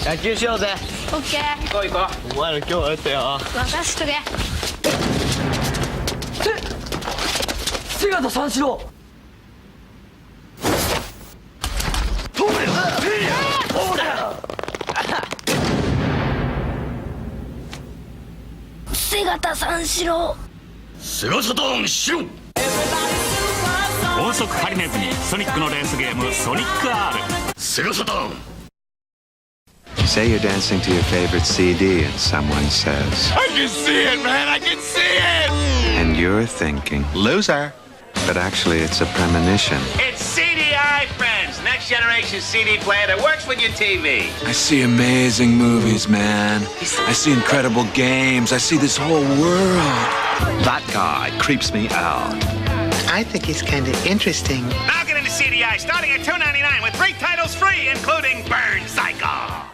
野球しようぜ。オッケー。行こう行こう。お前ら今日はやったよ。任しとけ。瀬形三四郎。通れよ。ほら。瀬形三四郎。セガサターンしろ。音速ハリネズミソニックのレースゲームソニック R。 セガサターン。 Say you're dancing to your favorite CD and someone says, I can see it, man, I can see it! and you're thinking, loser. But actually it's a premonition. It's CDI, friends. Next generation CD player that works with your TV. I see amazing movies, man. I see incredible games. I see this whole world. That guy creeps me out. I think he's kind of interesting. Now get into CDI starting at $2.99 with 3 titles free, including Burn Cycle.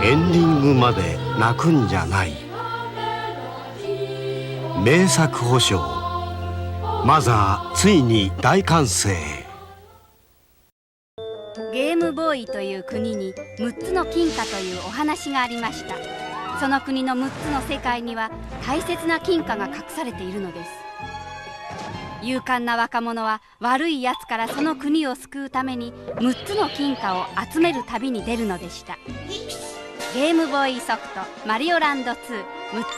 エンディングまで泣くんじゃない。名作保証マザーついに大完成。ゲームボーイという国に6つの金貨というお話がありました。その国の6つの世界には大切な金貨が隠されているのです。勇敢な若者は悪いやつからその国を救うために6つの金貨を集める旅に出るのでした。ゲームボーイソフトマリオランド2、6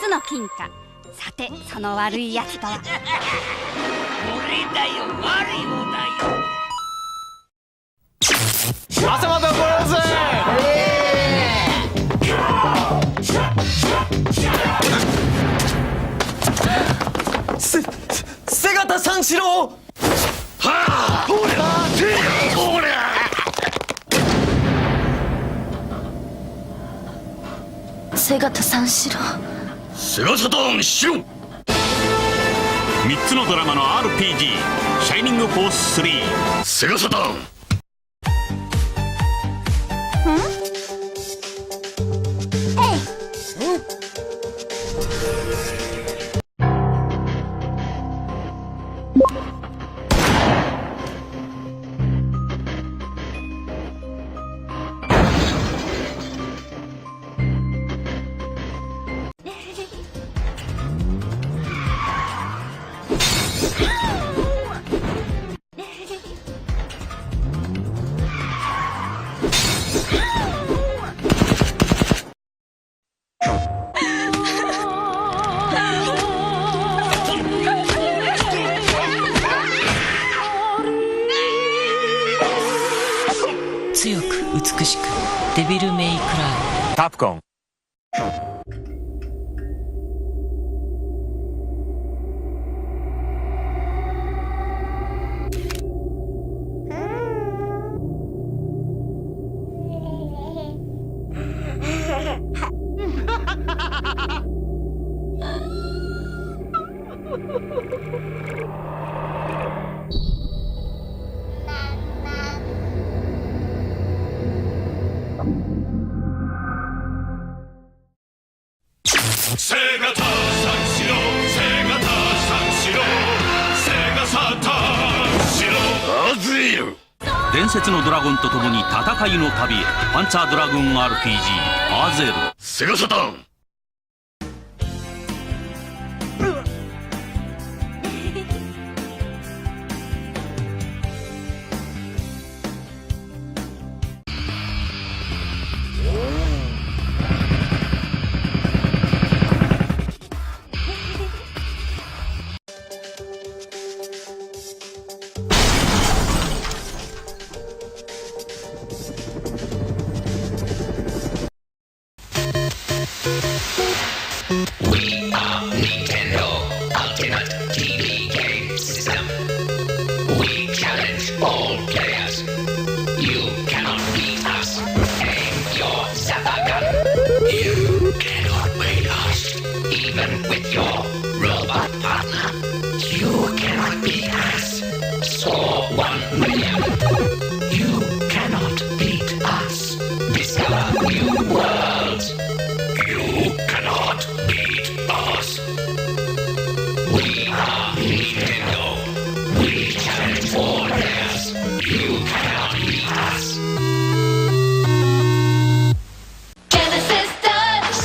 つの金貨。さてその悪いやつとは。俺だよ、マリオだよ。朝まで怒らず。瀬形三四郎。はあ、ほれほれ。瀬形三四郎。セガサターンしろ。3つのドラマの RPG シャイニングフォース3。セガサターン。デビルメイクライ。カプコン。セガタ三四郎、セガタ三四郎、セガサタン四郎、アズイル。伝説のドラゴンと共に戦いの旅へ。パンツァードラグーン RPG アゼル。セガサタン。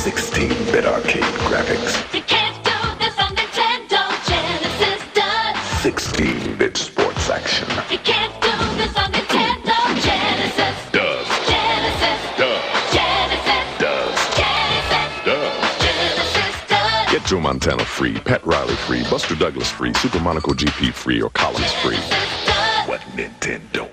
16-bit arcade graphics. You can't do this on Nintendo. Genesis does. 16-bit sports action. You can't do this on Nintendo. Genesis Does. Genesis Does. Genesis Does. Genesis Does. Genesis does. Get Joe Montana free, Pat Riley free, Buster Douglas free, Super Monaco GP free, or Collins free. Genesis does. What Nintendo don't?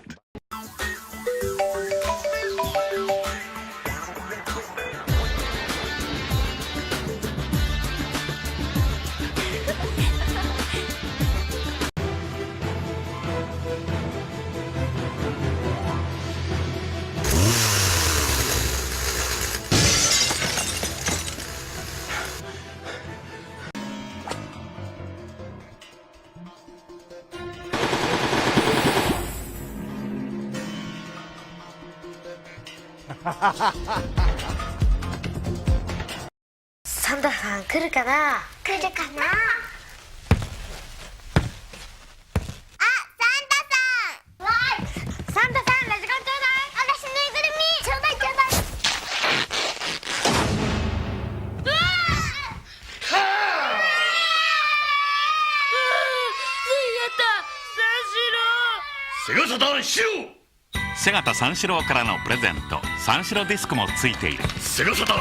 サンタさん来るかな。来るかな。あ、サンタさん。わーい。サンタさん、ラジコンちょうだい。私ぬいぐるみ。ちょうだいちょうだい。うわセガサタン四郎。セガタ三四郎からのプレゼント、三四郎ディスクもついている。セガサタン。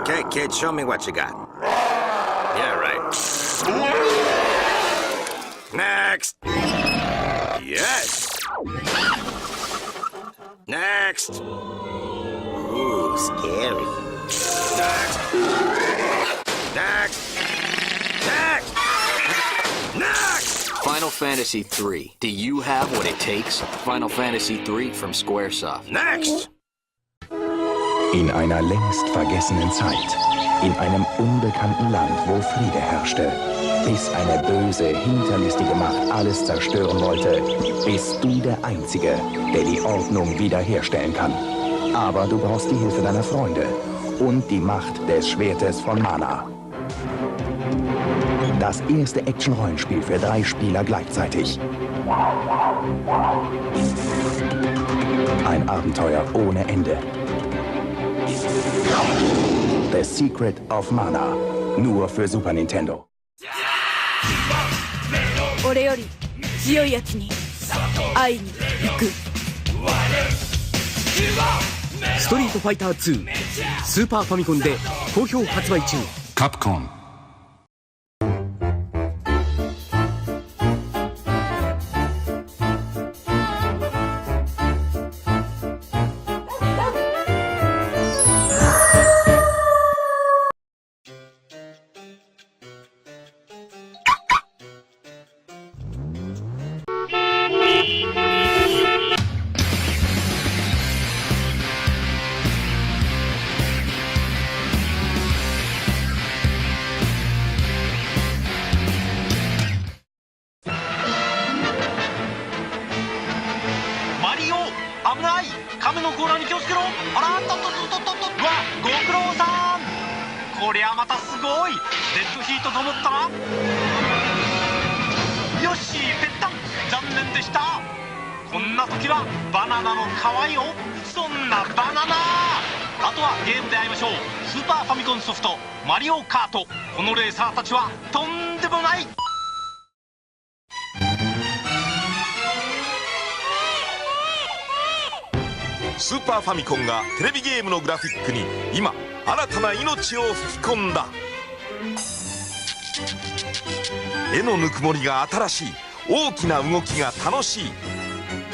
Okay, kid, show me what you got. Yeah, right. Next. Yes. Next. Ooh, scary. Next. Next. Next. Next. Final Fantasy III. Do you have what it takes? Final Fantasy III from Squaresoft. Next. In einer längst vergessenen Zeit, in einem unbekannten Land, wo Friede herrschte, bis eine böse, hinterlistige Macht alles zerstören wollte, bist du der Einzige, der die Ordnung wiederherstellen kann. Aber du brauchst die Hilfe deiner Freunde und die Macht des Schwertes von Mana. Das erste Action-Rollenspiel für 3 Spieler gleichzeitig. Ein Abenteuer ohne Ende. The Secret of Mana. Nur für Super Nintendo. 俺より強いやつに会いに行く。ストリートファイター2スーパーファミコンで好評発売中。カプコン。こりゃまたすごい。デッドヒートと思ったらよしぺったん、残念でした。こんな時はバナナの皮よ。そんなバナナ。あとはゲームで会いましょう。スーパーファミコンソフトマリオカート。このレーサーたちはとんでもない。スーパーファミコンがテレビゲームのグラフィックに今新たな命を吹き込んだ。絵のぬくもりが新しい。大きな動きが楽しい。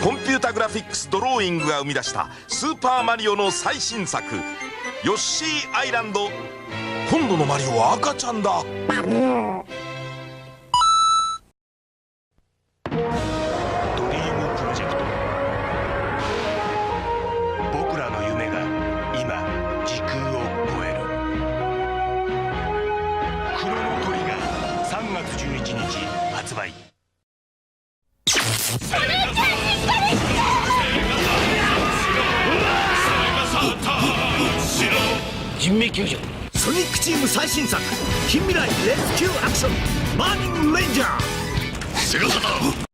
コンピュータグラフィックスドローイングが生み出したスーパーマリオの最新作ヨッシーアイランド。今度のマリオは赤ちゃんだ。ドリームプロジェクト。僕らの夢が今時空を超える。クロノトリガー3月11日発売。人命救助。ソニックチーム最新作近未来レスキューアクションマーニングレンジャー。セガサター。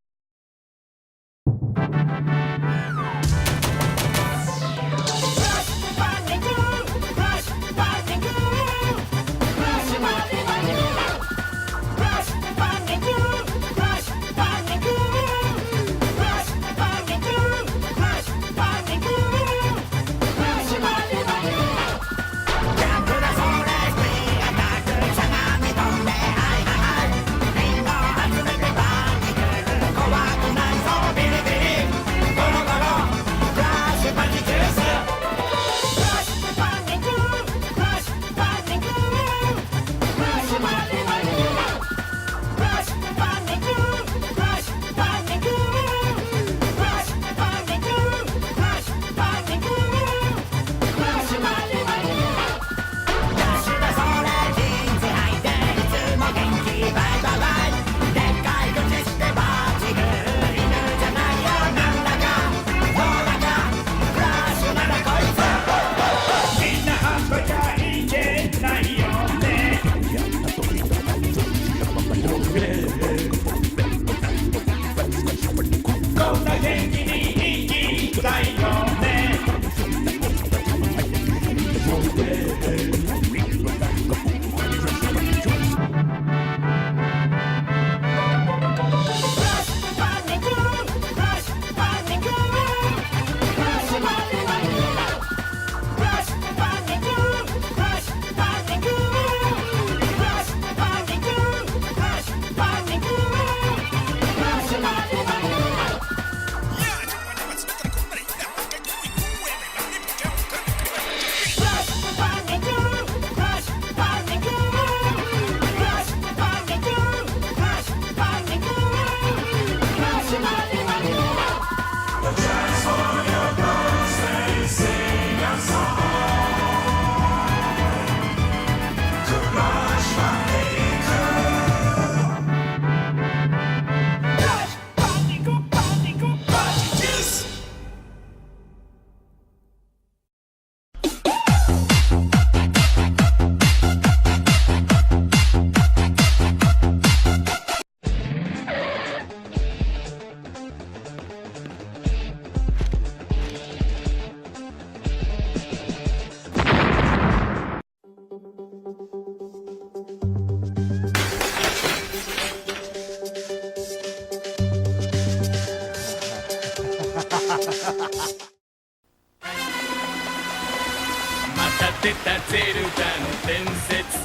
出たゼルダの伝説。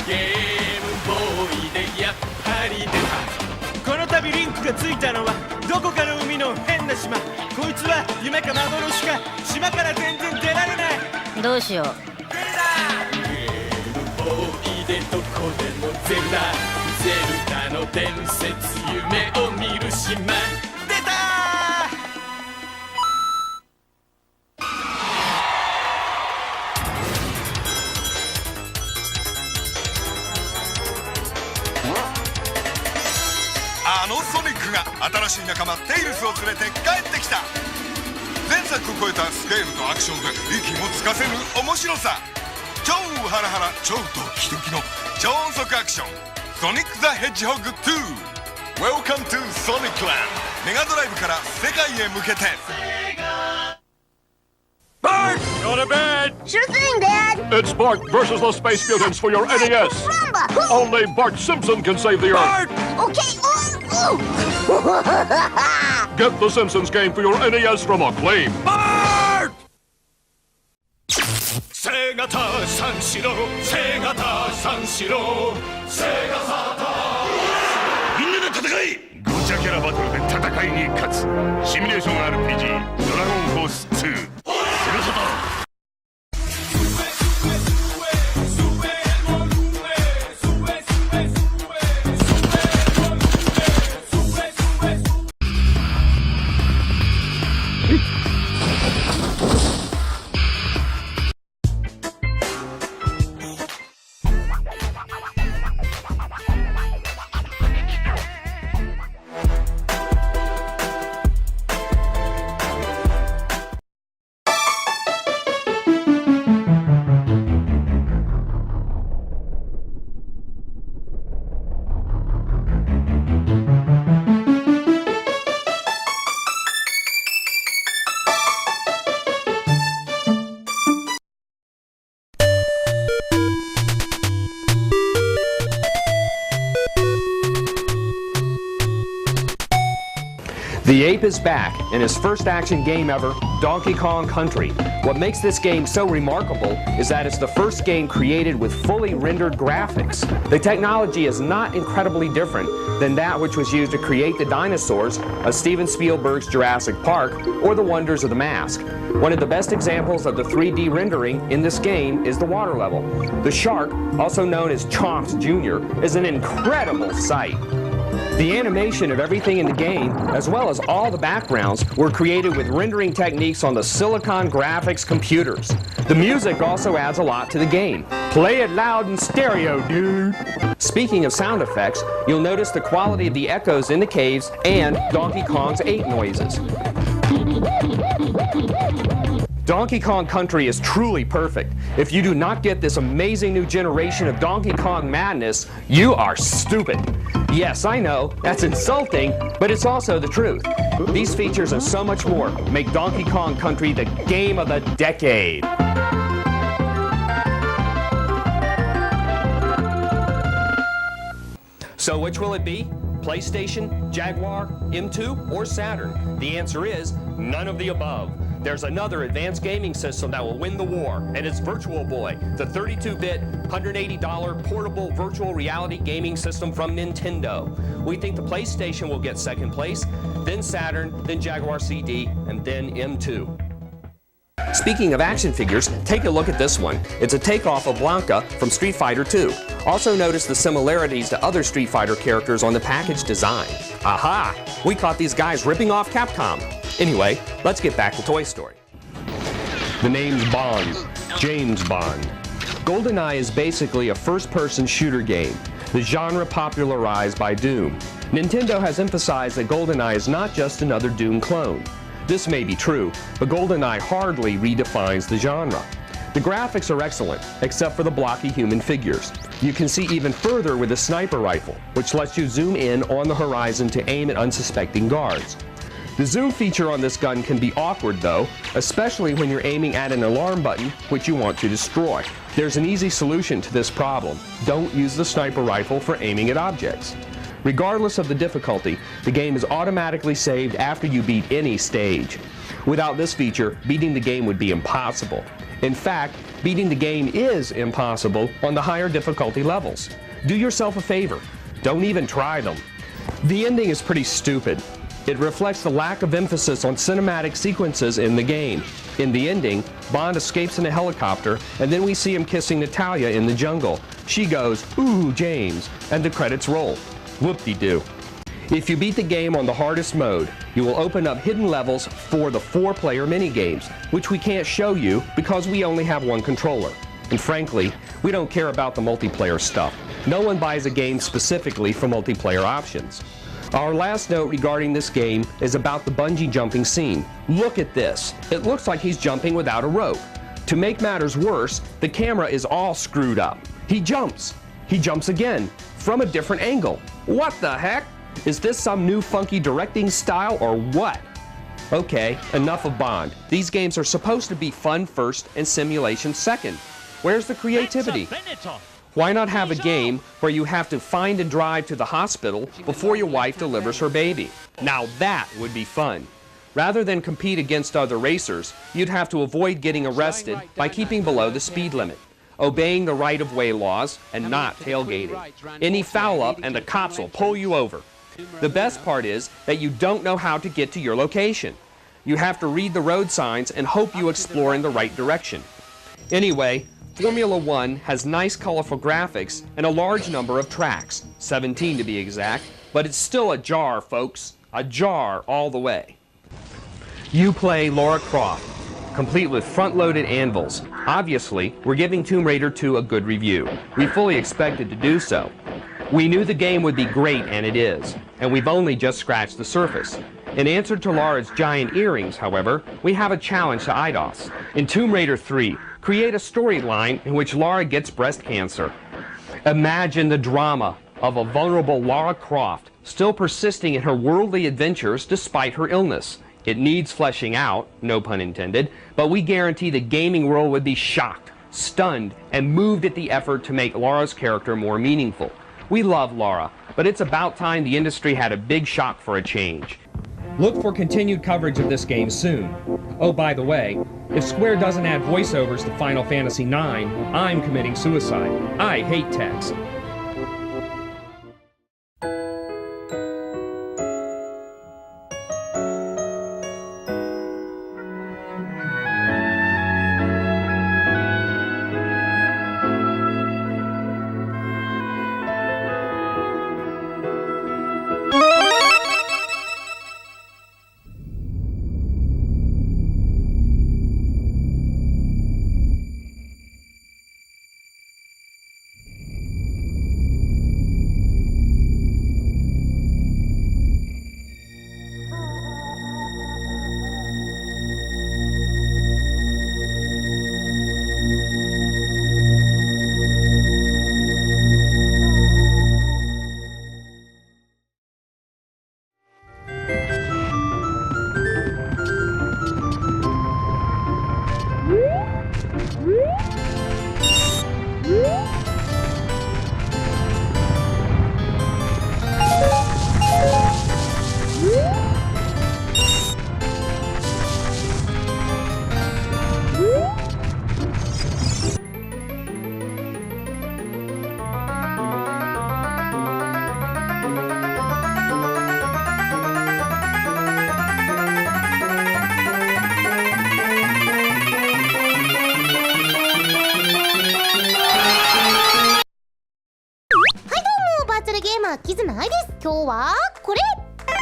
ゲームボーイでやっぱり出た。この度リンクがついたのはどこかの海の変な島。こいつは夢か幻か島から全然出られない。どうしよう。ゲームボーイでどこでもゼルダ。ゼルダの伝説夢を見る島。出たあのソニックが新しい仲間テイルスを連れて帰ってきた。前作を超えたスケールとアクションで息もつかせぬ面白さ。超ハラハラ超ドキドキの超音速アクションソニック・ザ・ヘッジホッグ2 Welcome to Sonic Land メガドライブから世界へ向けて Bart! Go to bed! Sure thing, Dad. It's Bart versus the Space Mutants for your NES. Rumba. Only Bart Simpson can save the Earth. Okay. Get the Simpsons game for your NES from Acclaim. Bart! セガタ三四郎セガタ三四郎セガサタみんなで戦いゴチャキャラバトルで戦いに勝つシミュレーション RPG ドラゴンフォース2セガサタThe ape is back in his first action game ever, Donkey Kong Country. What makes this game so remarkable is that it's the first game created with fully rendered graphics. The technology is not incredibly different than that which was used to create the dinosaurs of Steven Spielberg's Jurassic Park or The Wonders of the Mask. One of the best examples of the 3D rendering in this game is the water level. The shark, also known as Chomps Jr., is an incredible sight. The animation of everything in the game, as well as all the backgrounds, were created with rendering techniques on the Silicon Graphics computers. The music also adds a lot to the game. Play it loud and stereo, dude! Speaking of sound effects, you'll notice the quality of the echoes in the caves and Donkey Kong's ape noises. Donkey Kong Country is truly perfect. If you do not get this amazing new generation of Donkey Kong madness, you are stupid. Yes, I know, that's insulting, but it's also the truth. These features and so much more make Donkey Kong Country the game of the decade. So which will it be? PlayStation, Jaguar, M2, or Saturn? The answer is none of the above. There's another advanced gaming system that will win the war, and it's Virtual Boy, the 32-bit, $180 portable virtual reality gaming system from Nintendo. We think the PlayStation will get second place, then Saturn, then Jaguar CD, and then M2. Speaking of action figures, take a look at this one. It's a takeoff of Blanca from Street Fighter II. Also notice the similarities to other Street Fighter characters on the package design. Aha! We caught these guys ripping off Capcom. Anyway, let's get back to Toy Story. The name's Bond, James Bond. GoldenEye is basically a first-person shooter game, the genre popularized by Doom. Nintendo has emphasized that GoldenEye is not just another Doom clone. This may be true, but GoldenEye hardly redefines the genre. The graphics are excellent, except for the blocky human figures. You can see even further with a sniper rifle, which lets you zoom in on the horizon to aim at unsuspecting guards. The zoom feature on this gun can be awkward though, especially when you're aiming at an alarm button which you want to destroy. There's an easy solution to this problem. Don't use the sniper rifle for aiming at objects. Regardless of the difficulty, the game is automatically saved after you beat any stage. Without this feature, beating the game would be impossible. In fact, beating the game is impossible on the higher difficulty levels. Do yourself a favor. Don't even try them. The ending is pretty stupid. It reflects the lack of emphasis on cinematic sequences in the game. In the ending, Bond escapes in a helicopter, and then we see him kissing Natalia in the jungle. She goes, "Ooh, James," and the credits roll. Whoop-de-doo. If you beat the game on the hardest mode, you will open up hidden levels for the 4-player minigames, which we can't show you because we only have one controller. And frankly, we don't care about the multiplayer stuff. No one buys a game specifically for multiplayer options. Our last note regarding this game is about the bungee jumping scene. Look at this. It looks like he's jumping without a rope. To make matters worse, the camera is all screwed up. He jumps. He jumps again, from a different angle. What the heck? Is this some new funky directing style or what? Okay, enough of Bond. These games are supposed to be fun first and simulation second. Where's the creativity? Why not have a game where you have to find and drive to the hospital before your wife delivers her baby? Now that would be fun. Rather than compete against other racers, you'd have to avoid getting arrested by keeping below the speed limit, obeying the right-of-way laws, and not tailgating. Any foul-up and the cops will pull you over. The best part is that you don't know how to get to your location. You have to read the road signs and hope you explore in the right direction. Anyway, Formula One has nice colorful graphics and a large number of tracks, 17 to be exact, but it's still a jar, folks. A jar all the way. You play Lara Croft, complete with front-loaded anvils. Obviously, we're giving Tomb Raider 2 a good review. We fully expected to do so. We knew the game would be great, and it is, and we've only just scratched the surface. In answer to Lara's giant earrings, however, we have a challenge to Eidos. In Tomb Raider 3, create a storyline in which Lara gets breast cancer. Imagine the drama of a vulnerable Lara Croft still persisting in her worldly adventures despite her illness. It needs fleshing out, no pun intended, but we guarantee the gaming world would be shocked, stunned, and moved at the effort to make Lara's character more meaningful. We love Lara, but it's about time the industry had a big shock for a change. Look for continued coverage of this game soon. Oh, by the way, if Square doesn't add voiceovers to Final Fantasy IX, I'm committing suicide. I hate text.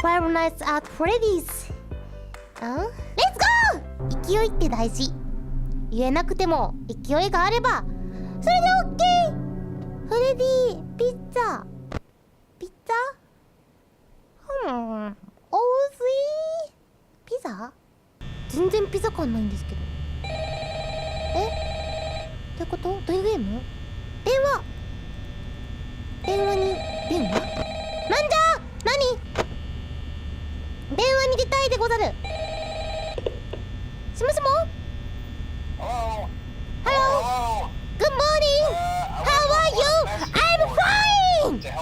Five Nights at Freddy's. Let's go! 勢いって大事。言えなくても勢いがあればそれで OK。 フレディピッツァピザおいしい。ピザ全然ピザ感ないんですけど。どういうこと？どういうゲーム？電話に電話？なんじゃ？何？電話に出たいでござる。しもしも？ Hello. Good morning. How are you? I'm fine. Thank you,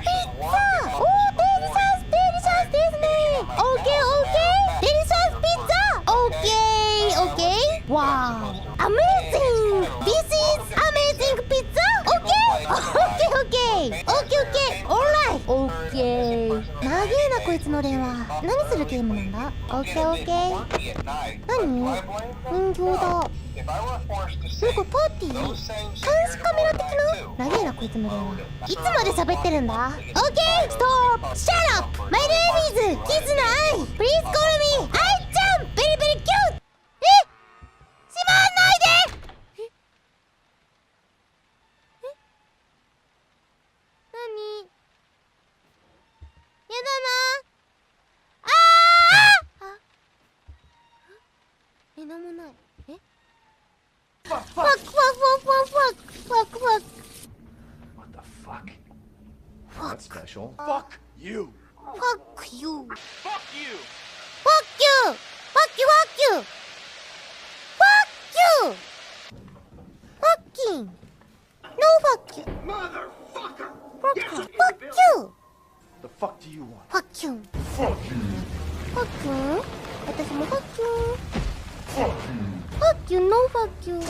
pizza. Oh, delicious, delicious ですね。Okay, okay. Delicious pizza. Okay, okay. Wow. Amazing. This is amazing pizza. Okay, okay, okay. Okay, okay. Alright. Okay. 長えなこいつの電話。何するゲームなんだ？ Okay, okay. 何？人形だ。これパーティー？監視カメラ的な？長えなこいつの電話。いつまで喋ってるんだ？ Okay, stop! Shut up! My name is Kizuna Ai! Please call me Ai-chan! Very, very cute! しまわないで！何？やだな。なんもない。special. Fuck you. Fuck you. Fuck you. Fuck you. Fuck you. Fuck you. Fuck you. Fucking. No fuck you. Motherfucker. Fuck you. The fuck do you want? Fuck you. Fuck you. Fuck you. 私も fuck you. Fuck you. Fuck you. No fuck you.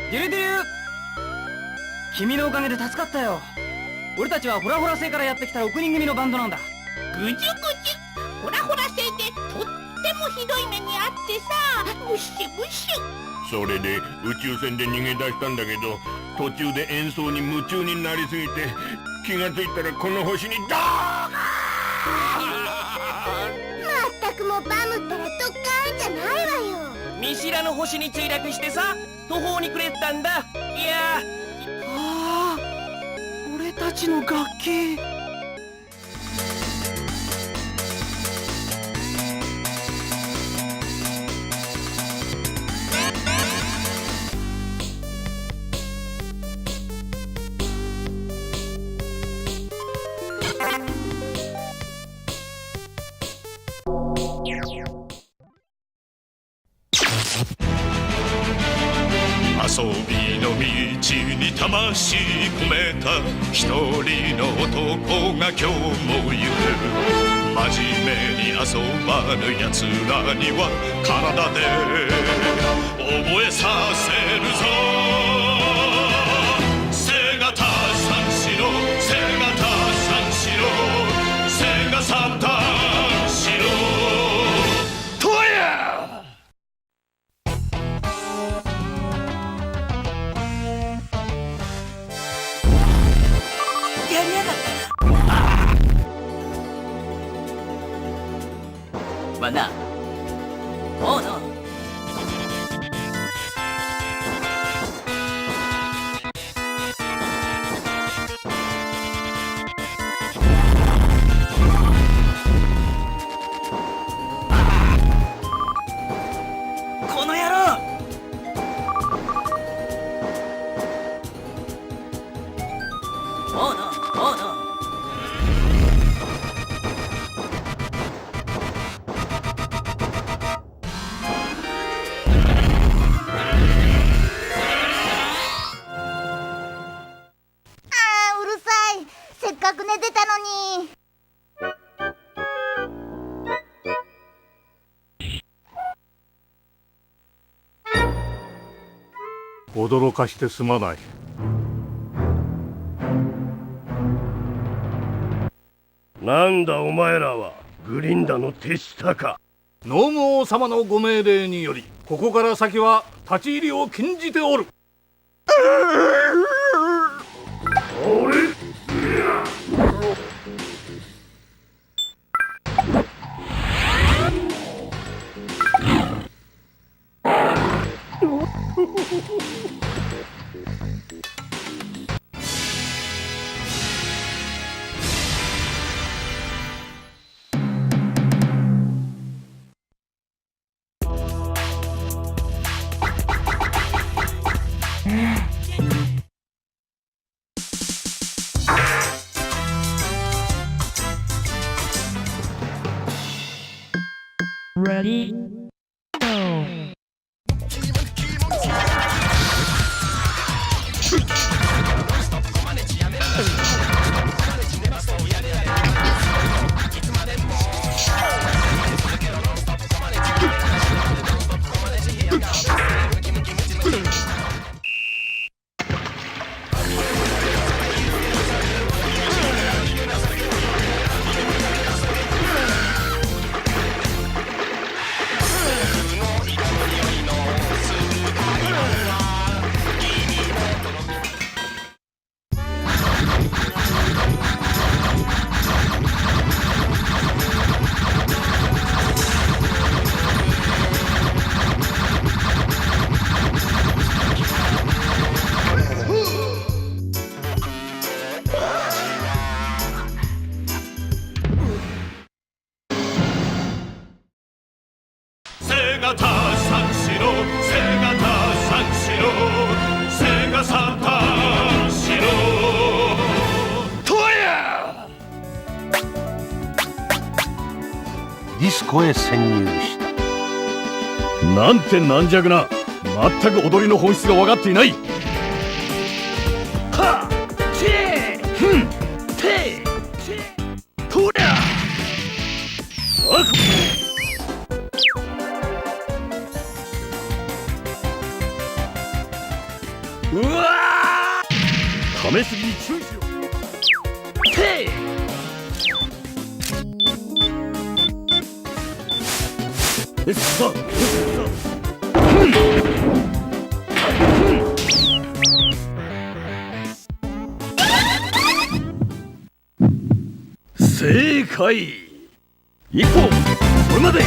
デュルデュル、君のおかげで助かったよ。俺たちはホラホラ星からやってきた6人組のバンドなんだ。ぐじゅぐじゅ、ホラホラ星でとってもひどい目にあってさ、ムッシュムッシュ。それで宇宙船で逃げ出したんだけど、途中で演奏に夢中になりすぎて気がついたらこの星にドーン。まったくもうバムったらドッカーンじゃないわよ。見知らぬ星に墜落してさ、途方に暮れてたんだ。いやああ、俺たちの楽器。遊びの道に魂込めた一人の男が今日も行く。真面目に遊ばぬ奴らには体で覚えさせるぞ。背がた三四郎、背がた三四郎、背が三段四郎とや。やりやがったな。わな。おうの。この野郎。おうの。おうの。うるさい。せっかく寝てたのに。驚かしてすまない。なんだお前らは、グリンダの手下か。ノーム王様のご命令により、ここから先は立ち入りを禁じておる。Ready? Go! 背がた三四郎、背がた三四郎、背が三段四郎とや。ディスコへ潜入した。なんて軟弱な。全く踊りの本質が分かっていない。はっチェーフンテーチェとりゃあくうわー、試しに注意しろ。てい正解。行こう、それまで。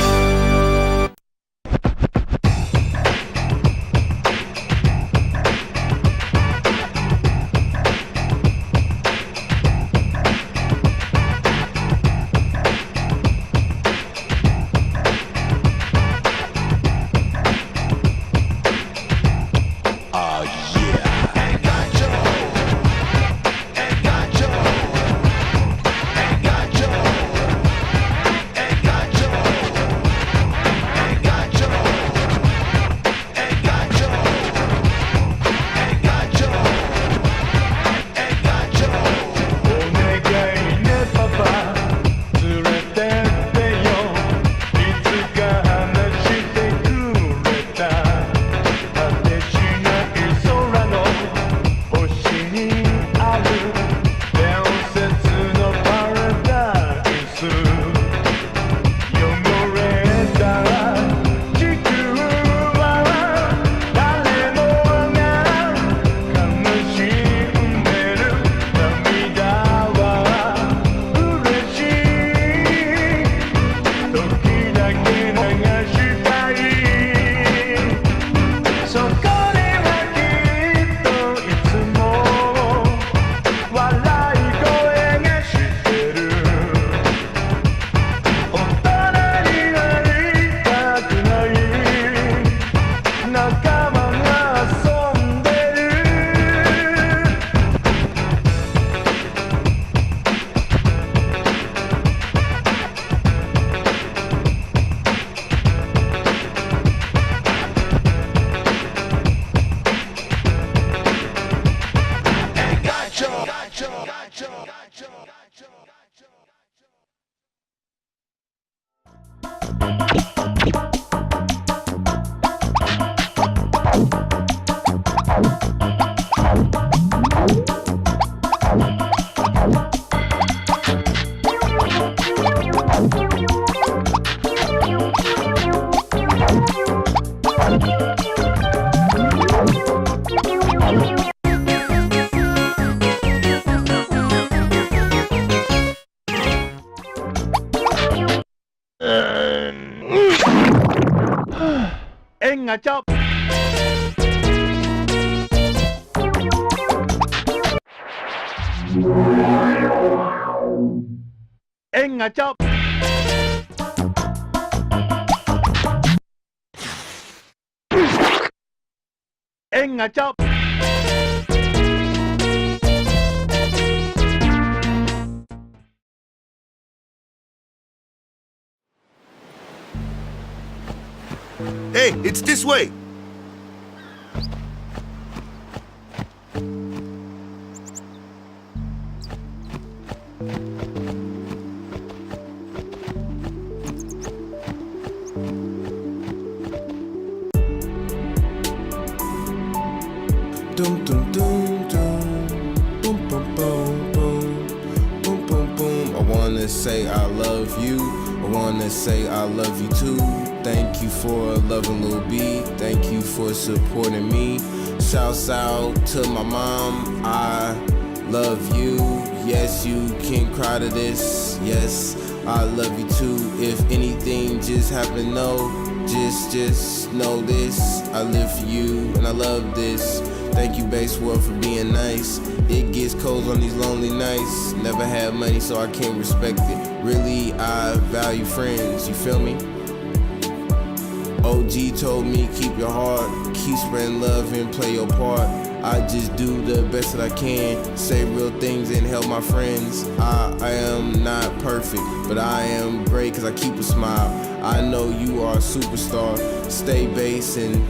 Engachop. Engachop. Engachop. Hey, it's this way. Dum dum dum dum, boom boom boom boom, boom boom boom. I wanna say I love you. I wanna say I love you too. Thank you for loving Lil B. Thank you for supporting me. Shouts out to my mom. I love you. Yes, you can cry to this. Yes, I love you too. If anything just happened, no. Just know this. I live for you and I love this. Thank you, Bass World, for being nice. It gets cold on these lonely nights. Never had money, so I can't respect it. Really, I value friends, you feel me? OG told me, keep your heart, keep spreading love and play your part. I just do the best that I can, say real things and help my friends. I am not perfect, but I am great cause I keep a smile. I know you are a superstar. Stay bass and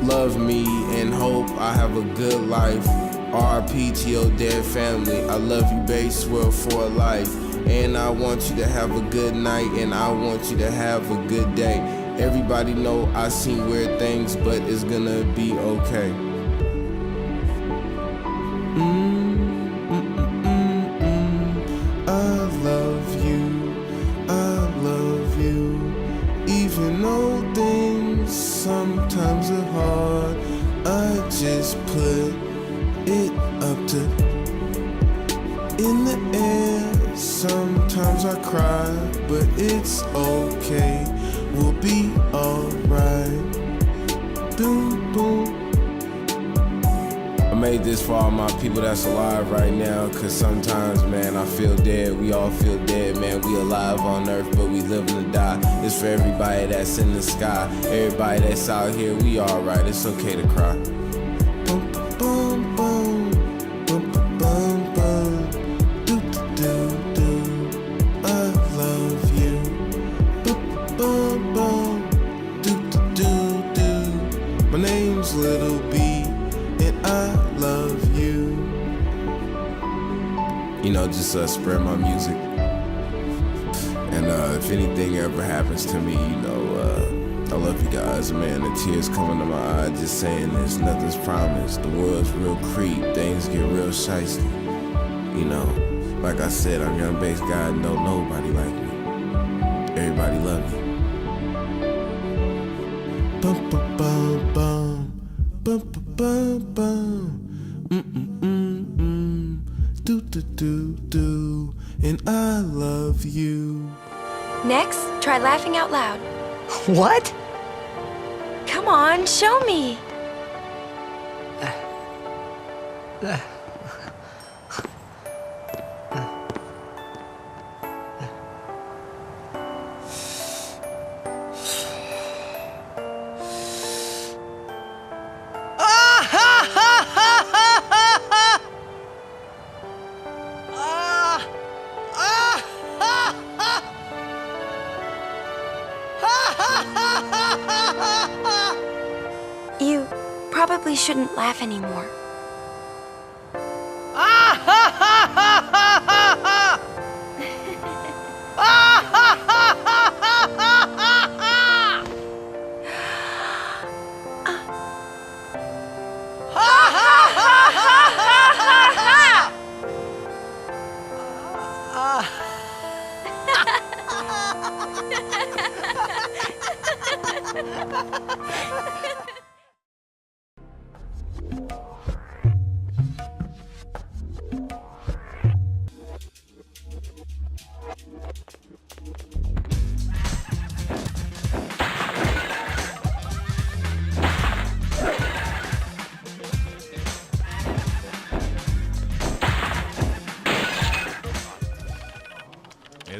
love me and hope I have a good life. RIP to your dead family. I love you, Bass World, for life. And I want you to have a good night and I want you to have a good day. Everybody know I seen weird things, but it's gonna be okay. I love you. Even though things sometimes are hard, I just put it up to in the air. Sometimes I cry, but it's okay. We'll be alright. Boom, boom. I made this for all my people that's alive right now, cause sometimes, man, I feel dead. We all feel dead, man. We alive on earth, but we living to die. It's for everybody that's in the sky, everybody that's out here. We alright, it's okay to cry. Boom, boom, boom, boom, boom, boom, boom. Do, do, do. I love you. Boom, boom, boom. Do, do, do, do. My name's Little B. I love you. You know, just spread my music. And if anything ever happens to me, you know, I love you guys. Man, the tears coming to my eyes just saying this. Nothing's promised. The world's real creep. Things get real shiesty. You know, like I said, I'm young bass guy and don't nobody like me. Everybody love me. Bum, bum, bum, bum. Bum, bum, bum, bum. Do, do, do, do. And I love you. Next, try laughing out loud. What? Come on, show me. You probably shouldn't laugh anymore.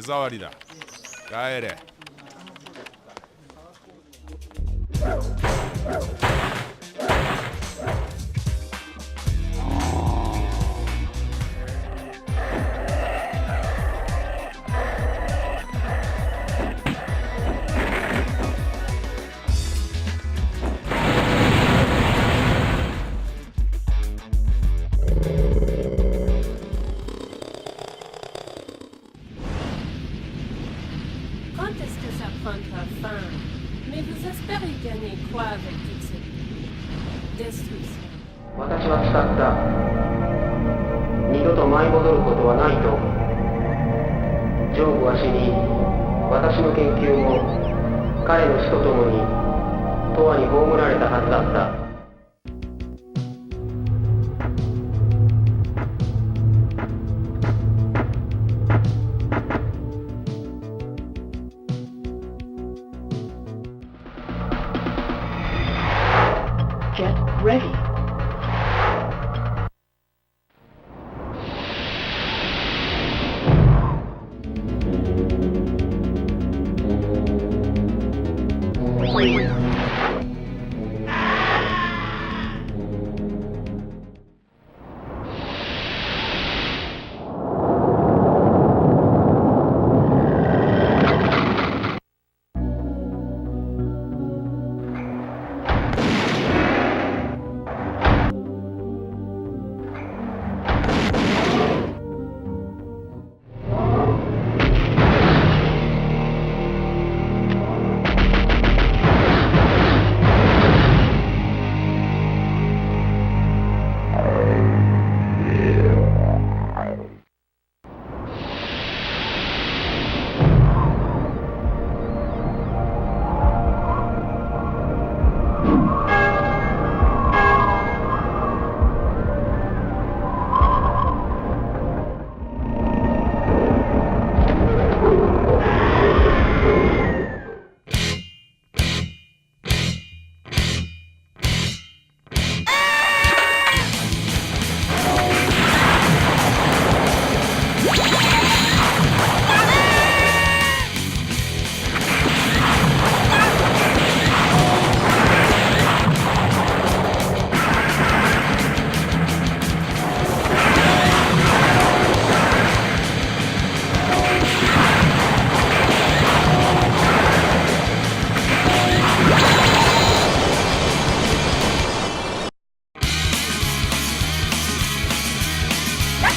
目障りだ。帰れ。私は誓った。二度と舞い戻ることはないと。ジョーブは死に、私の研究も彼の死とともに永遠に葬られたはずだった。Get ready.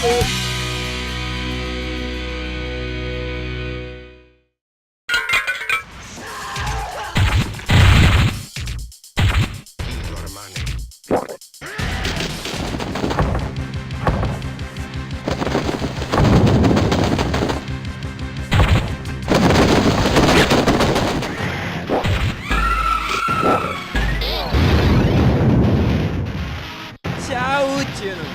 ちゃうっちゅうのに。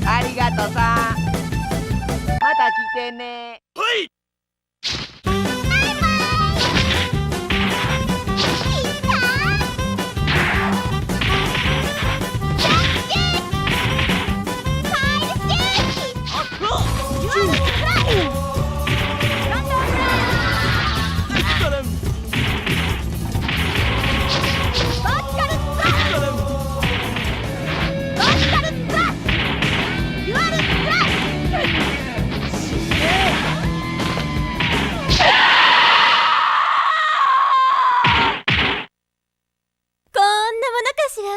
ありがとさ。また来てね。はい。こんなものかしら。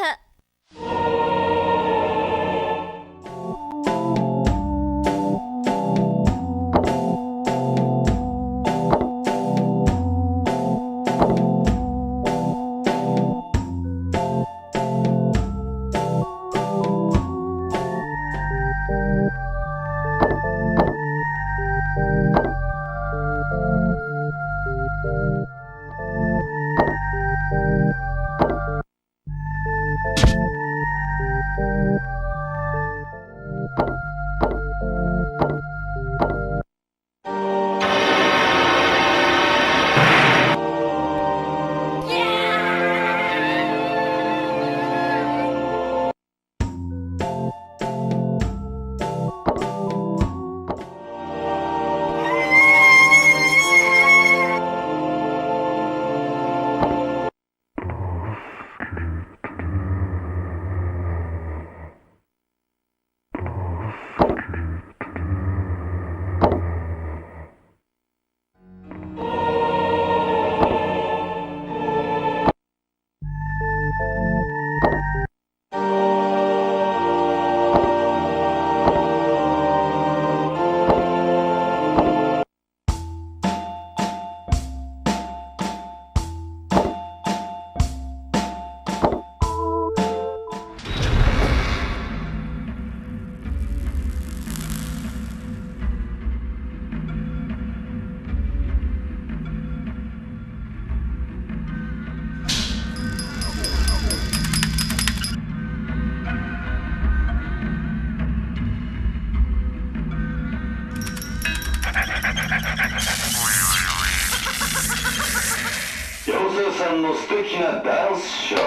妖精さんの素敵なダンスショー。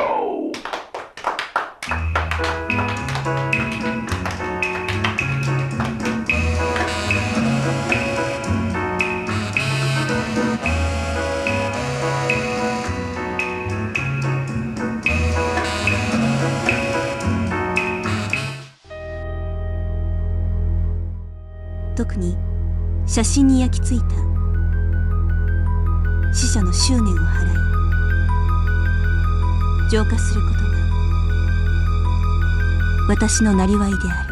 特に写真に焼き付いた死者の執念を払い浄化することが私のなりわいである。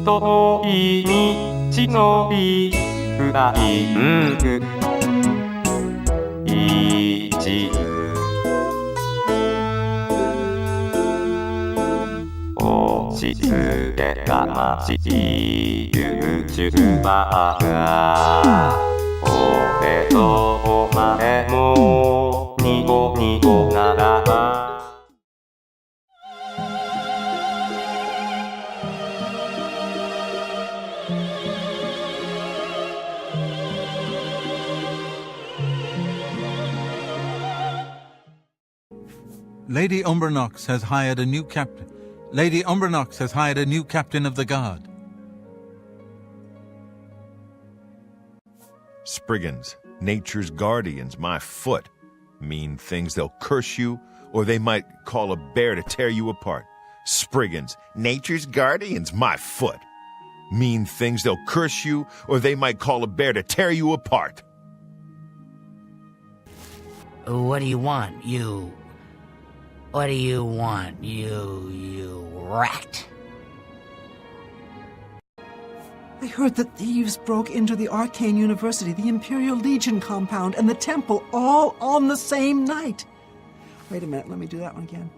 遠い道のりフライング一途押し付けた街 YouTuber が俺とお前もニコニコならばLady Umbernox has hired a new captain. Lady Umbernox has hired a new captain of the guard. Spriggans, nature's guardians, my foot. Mean things, they'll curse you, or they might call a bear to tear you apart. Spriggans, nature's guardians, my foot. Mean things, they'll curse you, or they might call a bear to tear you apart. What do you want, you? What do you want, you rat? I heard that thieves broke into the Arcane University, the Imperial Legion compound, and the temple all on the same night. Wait a minute, let me do that one again.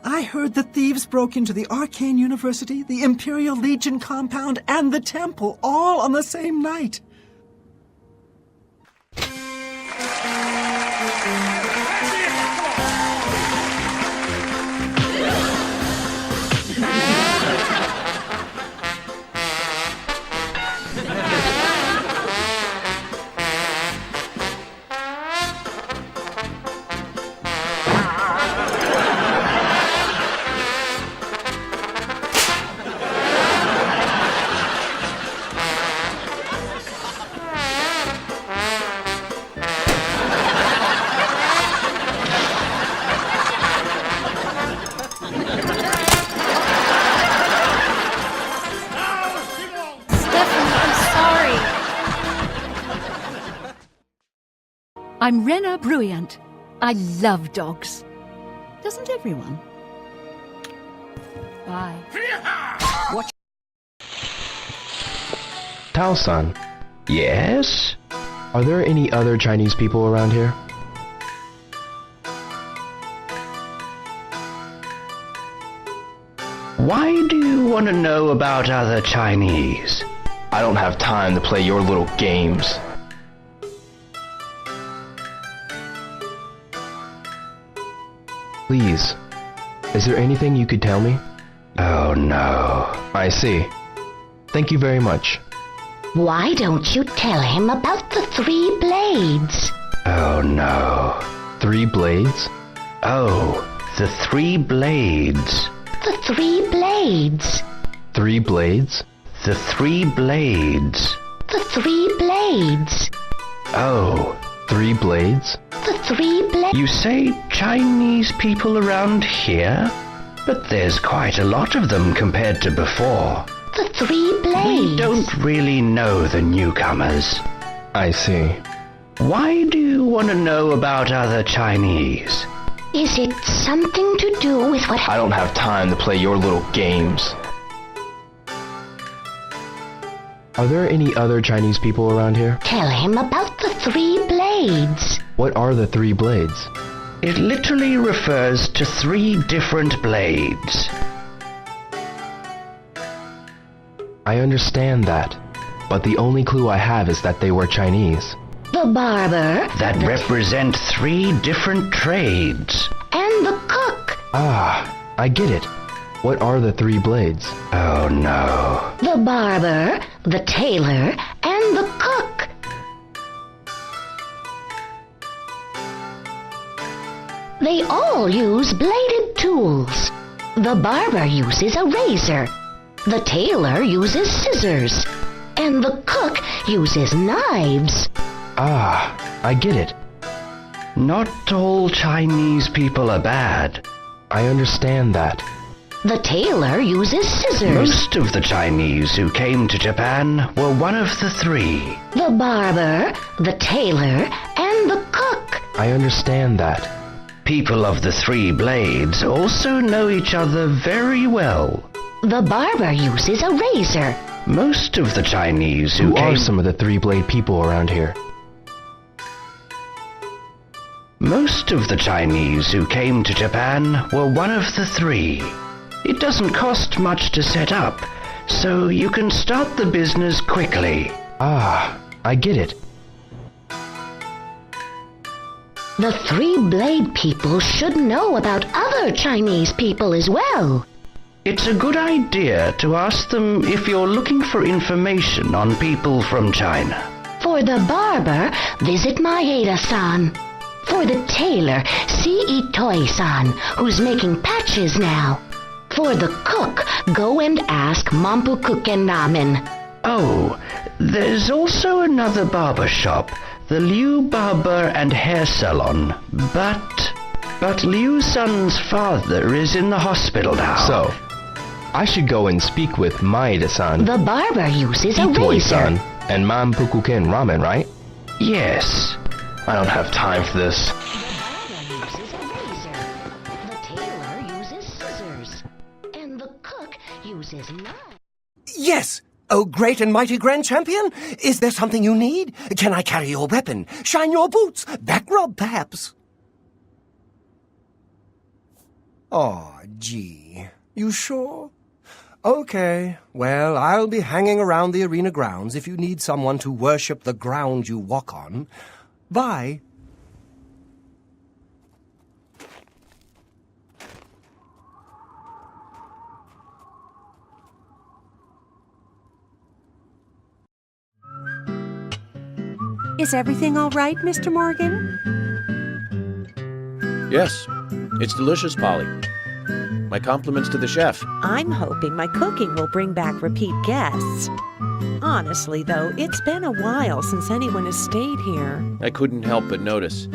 I heard that thieves broke into the Arcane University, the Imperial Legion compound, and the temple all on the same night. I'm Rena Bruyant. I love dogs. Doesn't everyone? Bye. Watch. Tao-san. Yes? Are there any other Chinese people around here? Why do you want to know about other Chinese? I don't have time to play your little games. Please, is there anything you could tell me? Oh no. I see. Thank you very much. Why don't you tell him about the 3 blades? Oh no. 3 blades? Oh, the 3 blades. The 3 blades. 3 blades? The 3 blades. The 3 blades. Oh, 3 blades? The 3 blades. You say Chinese people around here? But there's quite a lot of them compared to before. The 3 blades. We don't really know the newcomers. I see. Why do you want to know about other Chinese? Is it something to do with what... I don't have time to play your little games. Are there any other Chinese people around here? Tell him about the 3 blades. What are the 3 blades? It literally refers to 3 different blades. I understand that, but the only clue I have is that they were Chinese. The barber. That represent 3 different trades. And the cook. Ah, I get it. What are the 3 blades? Oh no. The barber, the tailor, and the cook. They all use bladed tools. The barber uses a razor. The tailor uses scissors. And the cook uses knives. Ah, I get it. Not all Chinese people are bad. I understand that. The tailor uses scissors. Most of the Chinese who came to Japan were one of the 3. The barber, the tailor, and the cook. I understand that. People of the 3 blades also know each other very well. The barber uses a razor. Most of the Chinese who are some of the 3-blade people around here? Most of the Chinese who came to Japan were one of the 3. It doesn't cost much to set up, so you can start the business quickly. Ah, I get it. The 3-blade people should know about other Chinese people as well. It's a good idea to ask them if you're looking for information on people from China. For the barber, visit Maeda-san. For the tailor, see Itoi-san, who's making patches now. For the cook, go and ask Mampu Kuken Ramen. Oh, there's also another barber shop, the Liu Barber and Hair Salon, but Liu-san's father is in the hospital now. So, I should go and speak with Maeda-san. The barber uses a razor. Itoi-san and Mampu Kuken Ramen, right? Yes. I don't have time for this. The barber uses a razor. The tailor uses scissors. And the cook uses knives. Yes! Oh, great and mighty Grand Champion! Is there something you need? Can I carry your weapon? Shine your boots? Back rub, perhaps? Oh, gee. You sure? Okay. Well, I'll be hanging around the arena grounds if you need someone to worship the ground you walk on. Bye. Is everything all right, Mr. Morgan? Yes, it's delicious, Polly. My compliments to the chef. I'm hoping my cooking will bring back repeat guests. Honestly, though, it's been a while since anyone has stayed here. I couldn't help but notice.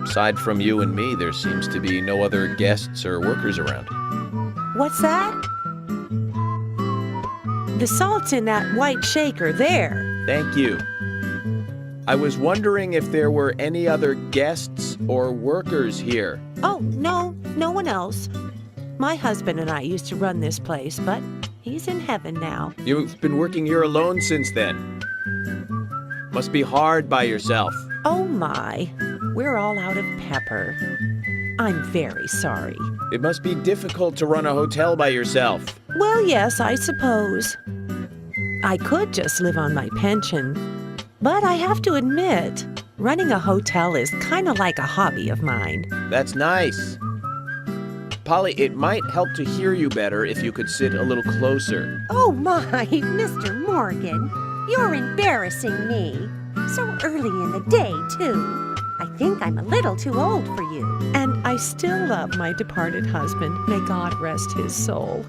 Aside from you and me, there seems to be no other guests or workers around. What's that? The salt's in that white shaker there. Thank you. I was wondering if there were any other guests or workers here. Oh, no one else. My husband and I used to run this place, but he's in heaven now. You've been working here alone since then. Must be hard by yourself. Oh my, we're all out of pepper. I'm very sorry. It must be difficult to run a hotel by yourself. Well, yes, I suppose. I could just live on my pension. But I have to admit, running a hotel is kind of like a hobby of mine. That's nice. Polly, it might help to hear you better if you could sit a little closer. Oh my, Mr. Morgan, you're embarrassing me. So early in the day, too. I think I'm a little too old for you. And I still love my departed husband. May God rest his soul.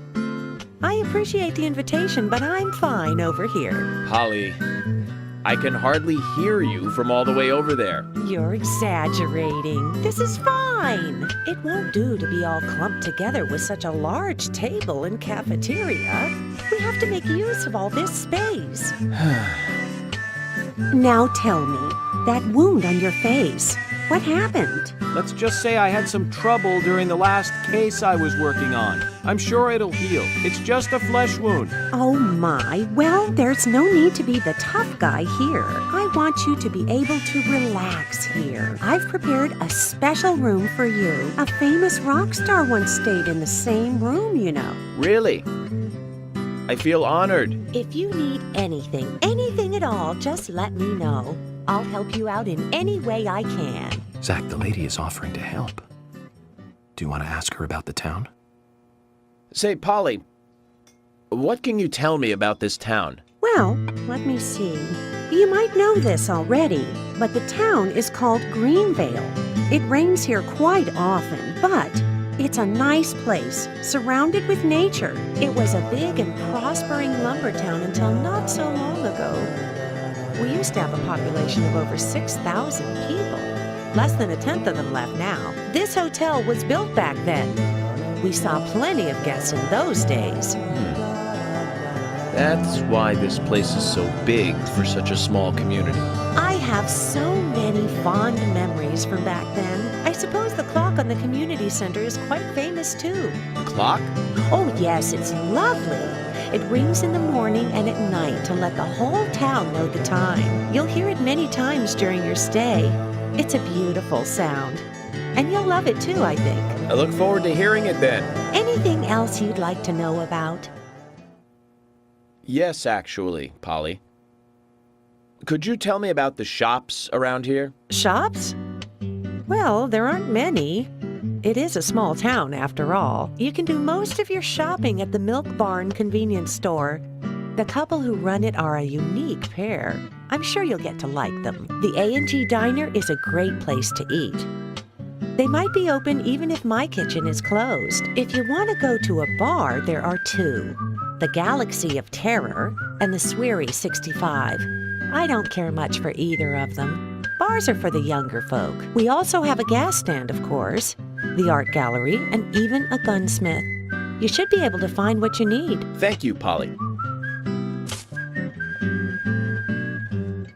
I appreciate the invitation, but I'm fine over here. Polly, I can hardly hear you from all the way over there. You're exaggerating. This is fine. It won't do to be all clumped together with such a large table and cafeteria. We have to make use of all this space. Now tell me, that wound on your face, what happened? Let's just say I had some trouble during the last case I was working on. I'm sure it'll heal. It's just a flesh wound. Oh my, well, there's no need to be the tough guy here. I want you to be able to relax here. I've prepared a special room for you. A famous rock star once stayed in the same room, you know. Really? I feel honored. If you need anything at all, just let me know. I'll help you out in any way I can. Zach, the lady is offering to help. Do you want to ask her about the town? Say, Polly, what can you tell me about this town? Well, let me see. You might know this already, but the town is called Greenvale. It rains here quite often, but it's a nice place, surrounded with nature. It was a big and prospering lumber town until not so long ago. We used to have a population of over 6,000 people. Less than 1/10 of them left now. This hotel was built back then. We saw plenty of guests in those days. That's why this place is so big for such a small community. I have so many fond memories from back then. I suppose the clock on the community center is quite famous too. The clock? Oh yes, it's lovely. It rings in the morning and at night to let the whole town know the time. You'll hear it many times during your stay. It's a beautiful sound. And you'll love it too, I think. I look forward to hearing it then. Anything else you'd like to know about? Yes, actually, Polly. Could you tell me about the shops around here? Shops? Well, there aren't many. It is a small town, after all. You can do most of your shopping at the Milk Barn convenience store. The couple who run it are a unique pair. I'm sure you'll get to like them. The A&G Diner is a great place to eat. They might be open even if my kitchen is closed. If you want to go to a bar, there are two. The Galaxy of Terror and the Sweary 65. I don't care much for either of them. Bars are for the younger folk. We also have a gas stand, of course, the art gallery, and even a gunsmith. You should be able to find what you need. Thank you, Polly.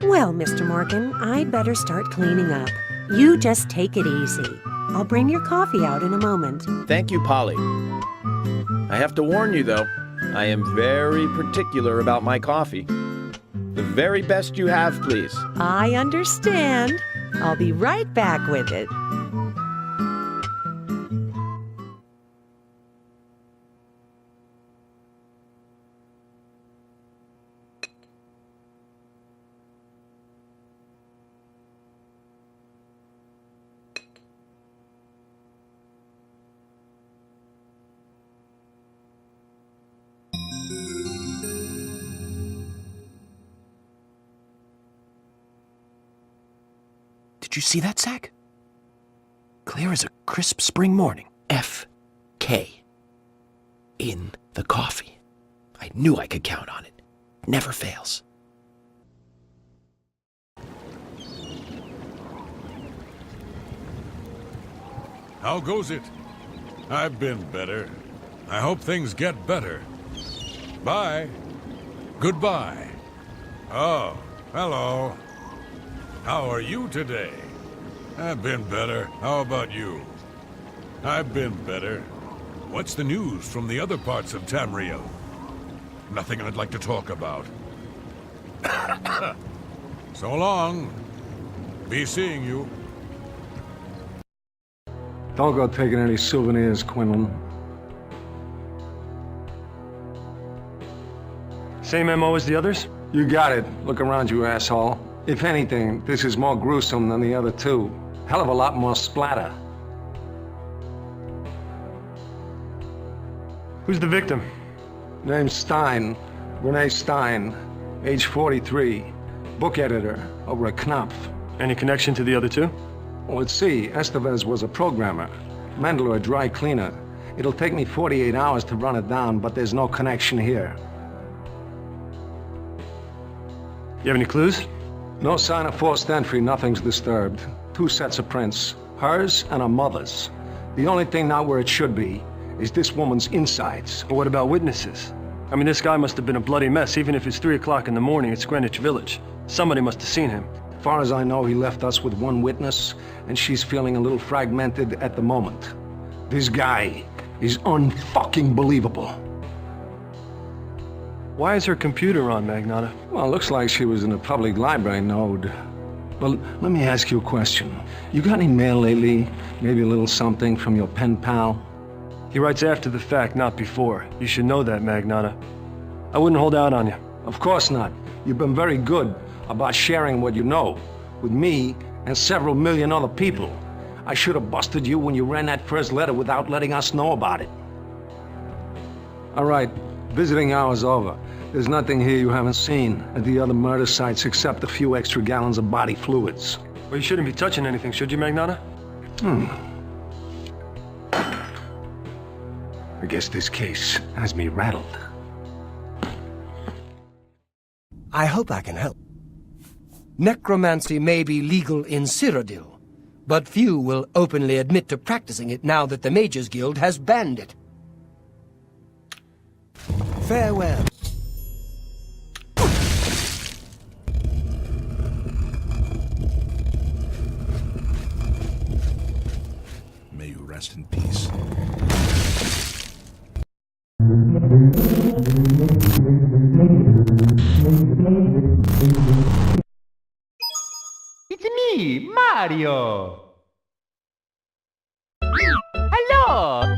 Well, Mr. Morgan, I'd better start cleaning up. You just take it easy. I'll bring your coffee out in a moment. Thank you, Polly. I have to warn you, though, I am very particular about my coffee. The very best you have, please. I understand. I'll be right back with it. Did you see that, Zach? Clear as a crisp spring morning. F.K. in the coffee. I knew I could count on it. Never fails. How goes it? I've been better. I hope things get better. Bye. Goodbye. Oh, hello. How are you today? I've been better. How about you? I've been better. What's the news from the other parts of Tamriel? Nothing I'd like to talk about. So long. Be seeing you. Don't go taking any souvenirs, Quinlan. Same MO as the others? You got it. Look around you, asshole. If anything, this is more gruesome than the other two. Hell of a lot more splatter. Who's the victim? Name's Stein. Renee Stein. Age 43. Book editor over at Knopf. Any connection to the other two? Well, let's see. Estevez was a programmer. Mendler a dry cleaner. It'll take me 48 hours to run it down, but there's no connection here. You have any clues? No sign of forced entry, nothing's disturbed. 2 sets of prints. Hers and her mother's. The only thing not where it should be is this woman's insides. But what about witnesses? I mean, this guy must have been a bloody mess, even if it's 3 o'clock in the morning at Greenwich Village. Somebody must have seen him. As far as I know, he left us with 1 witness, and she's feeling a little fragmented at the moment. This guy is unfucking believable. Why is her computer on, Magnata? Well, looks like she was in a public library node. Well, let me ask you a question. You got any mail lately? Maybe a little something from your pen pal? He writes after the fact, not before. You should know that, Magnata. I wouldn't hold out on you. Of course not. You've been very good about sharing what you know with me and several million other people. I should have busted you when you ran that first letter without letting us know about it. All right, visiting hour's over. There's nothing here you haven't seen at the other murder sites except a few extra gallons of body fluids. Well, you shouldn't be touching anything, should you, Magnata? I guess this case has me rattled. I hope I can help. Necromancy may be legal in Cyrodiil, but few will openly admit to practicing it now that the Mages Guild has banned it. Farewell. May you rest in peace. It's me, Mario! Hello!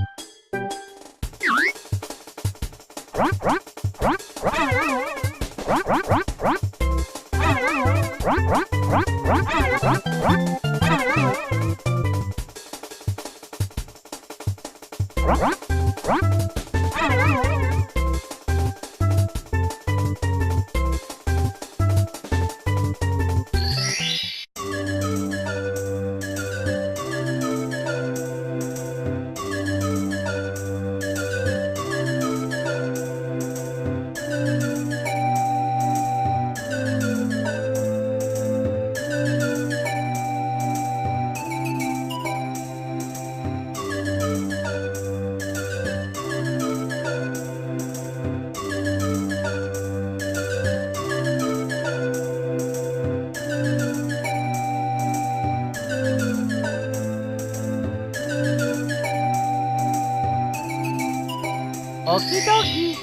Okie dokie.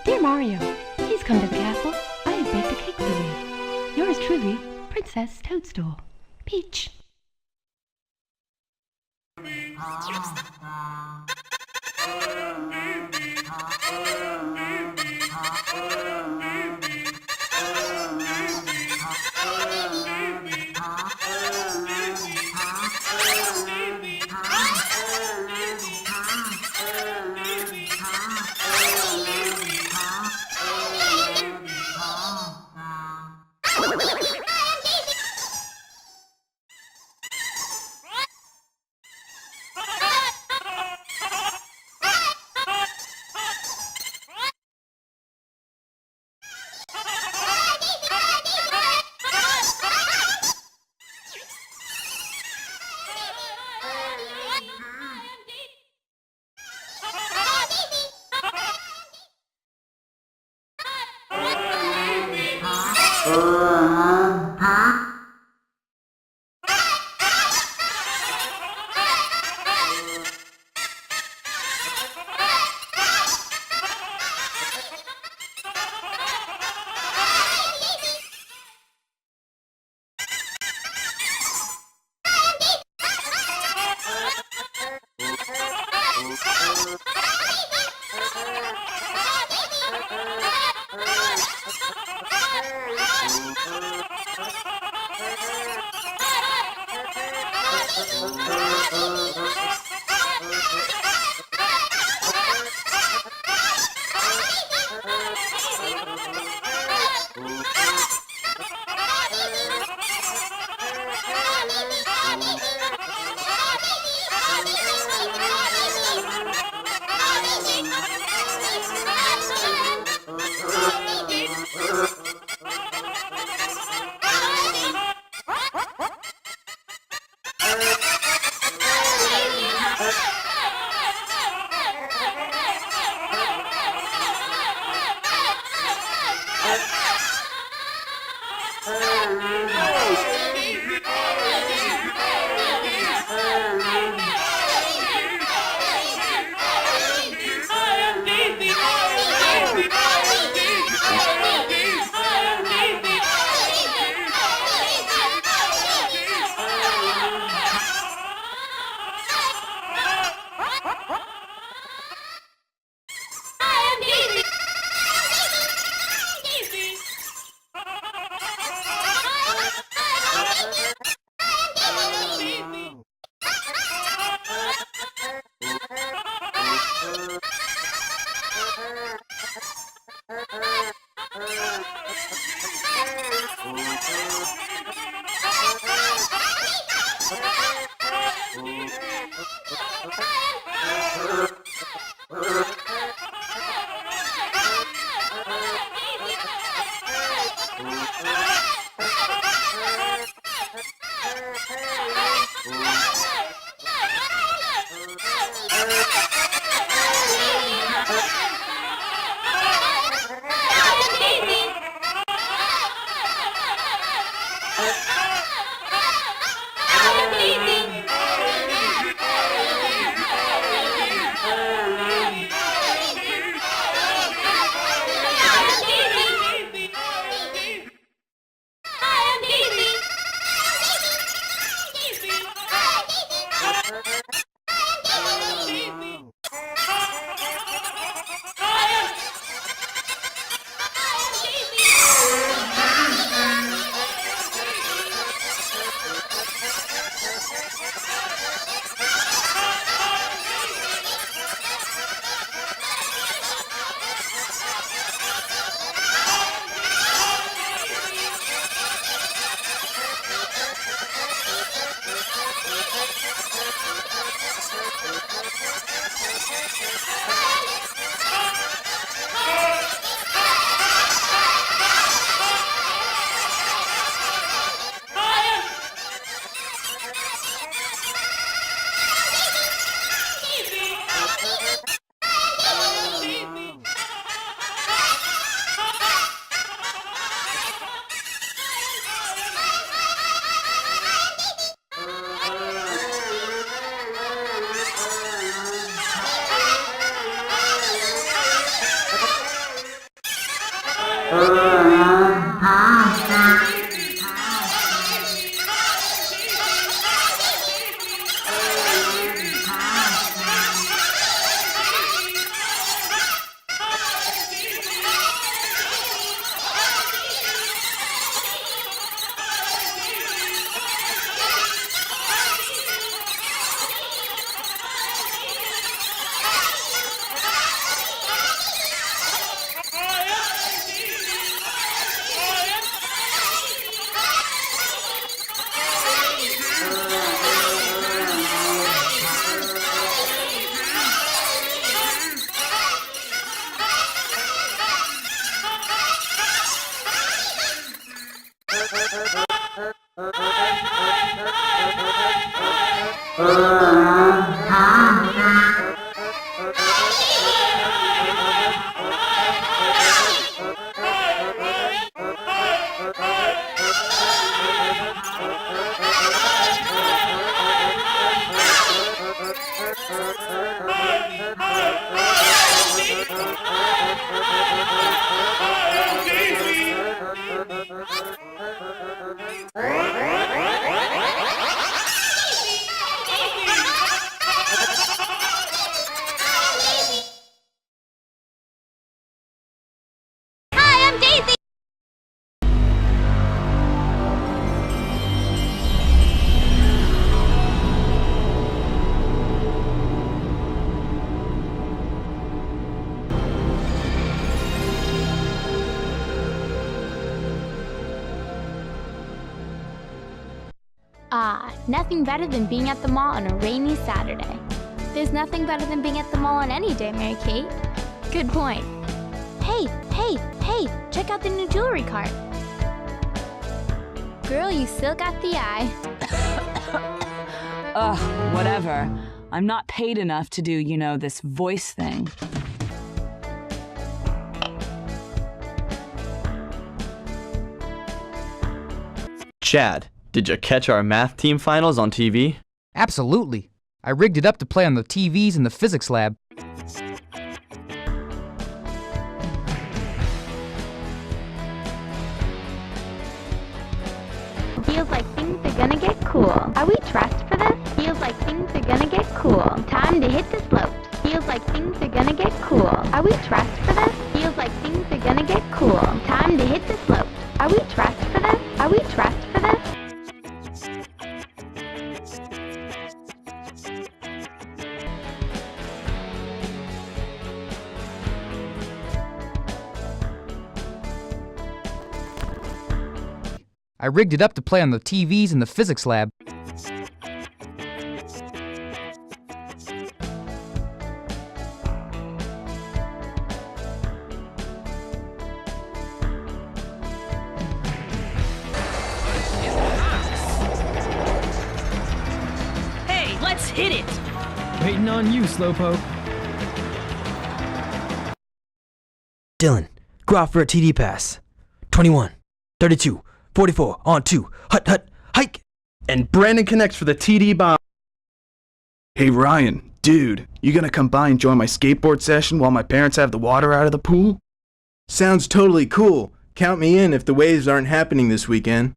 Dear Mario, please come to the castle. I have baked a cake for you. Yours truly, Princess Toadstool. Peach. Nothing better than being at the mall on a rainy Saturday. There's nothing better than being at the mall on any day, Mary Kate. Good point. Hey, check out the new jewelry cart. Girl, you still got the eye. Ugh, whatever. I'm not paid enough to do, you know, this voice thing. Chad, did you catch our math team finals on TV? Absolutely. I rigged it up to play on the TVs in the physics lab. Feels like things are gonna get cool. Are we dressed for this? Feels like things are gonna get cool. Time to hit the slopes. Feels like things are gonna get cool. Are we dressed for this? Feels like things are gonna get cool. Time to hit the slopes. Are we dressed for this? Are we dressed for this? I rigged it up to play on the TVs in the physics lab. Hey, let's hit it! Waiting on you, Slowpoke. Dylan, go out for a TD pass. 21, 32, 44, on 2, hut, hike! And Brandon connects for the TD bomb. Hey Ryan, dude, you gonna come by and join my skateboard session while my parents have the water out of the pool? Sounds totally cool. Count me in if the waves aren't happening this weekend.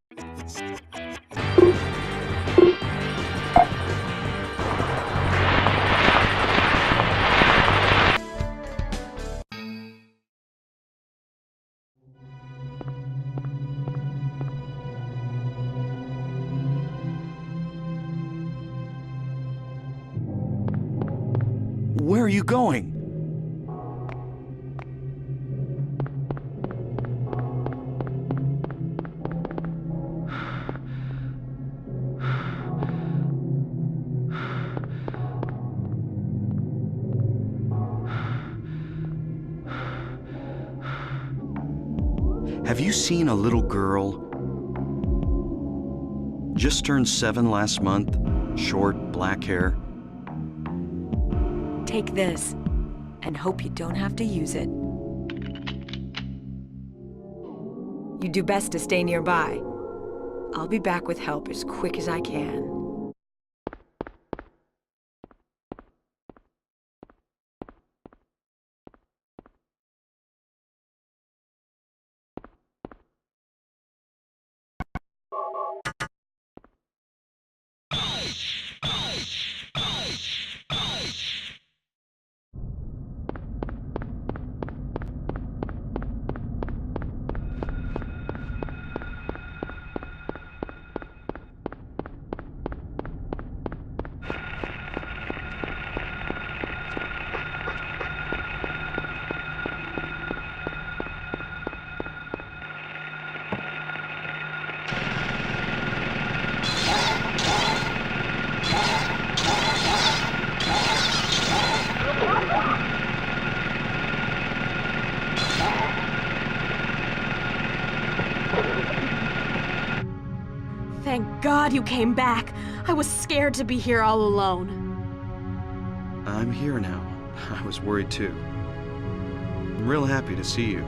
Where are you going? Have you seen a little girl? Just turned 7 last month, short, black hair. Take this, and hope you don't have to use it. You do best to stay nearby. I'll be back with help as quick as I can. Thank God you came back. I was scared to be here all alone. I'm here now. I was worried too. I'm real happy to see you.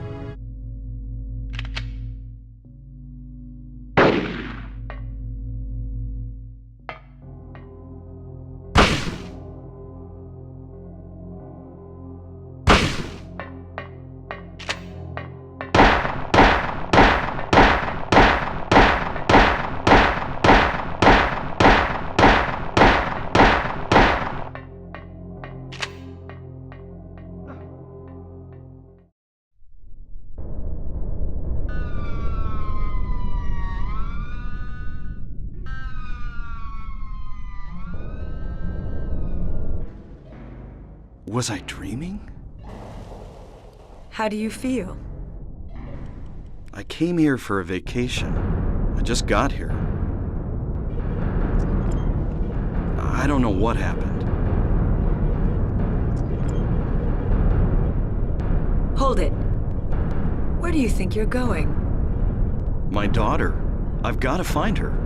Was I dreaming? How do you feel? I came here for a vacation. I just got here. I don't know what happened. Hold it. Where do you think you're going? My daughter. I've got to find her.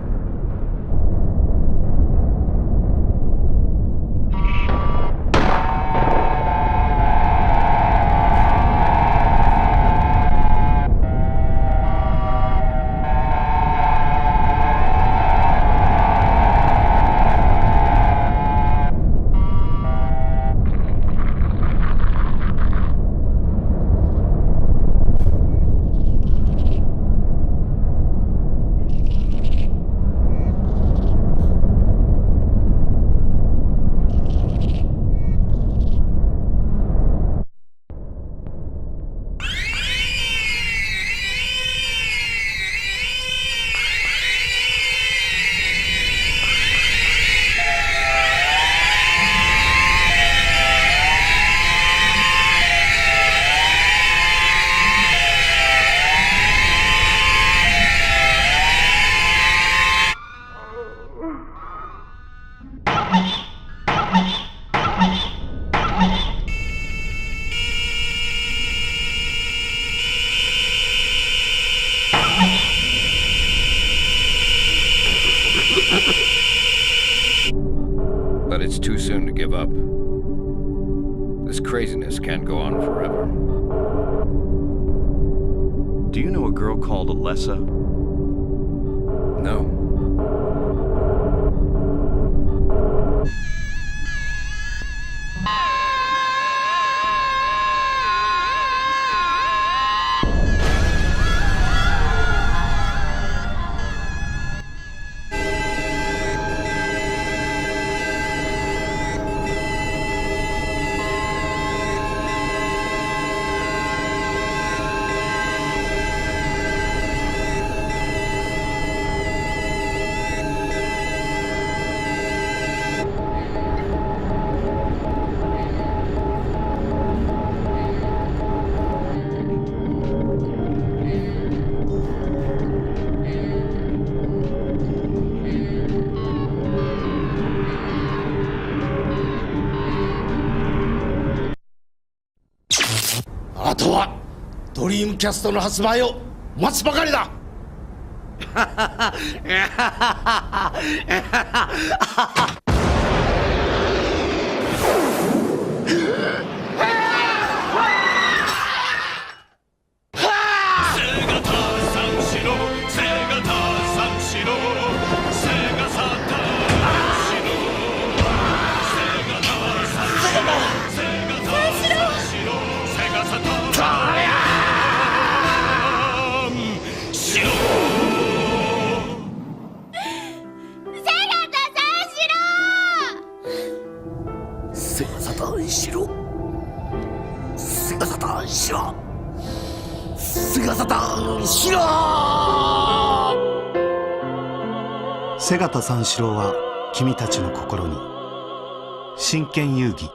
it's too soon to give up. This craziness can't go on forever. Do you know a girl called Alessa? No.あとはドリームキャストの発売を待つばかりだ。セガサターンしろ。セガサターンしろ。セガサターンしろ。セガタ三四郎は君たちの心に。真剣遊戯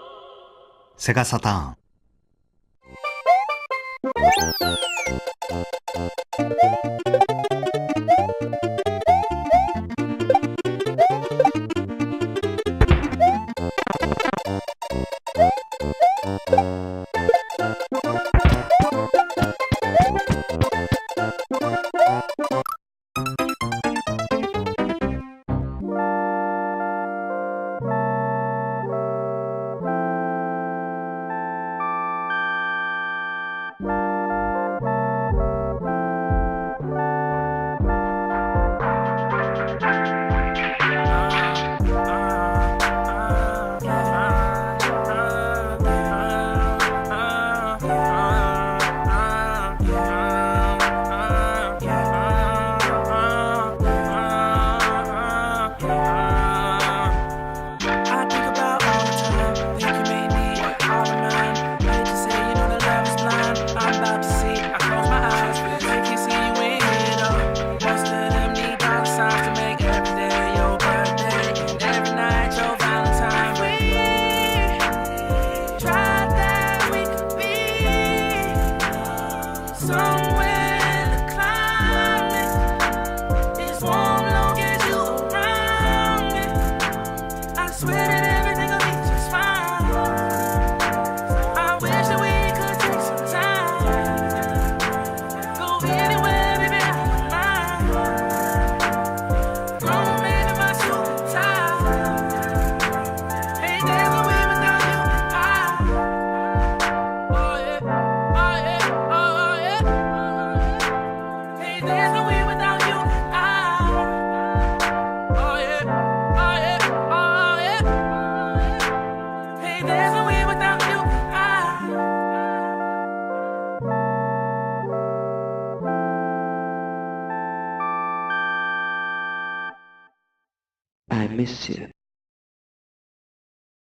セガサターン。I miss you.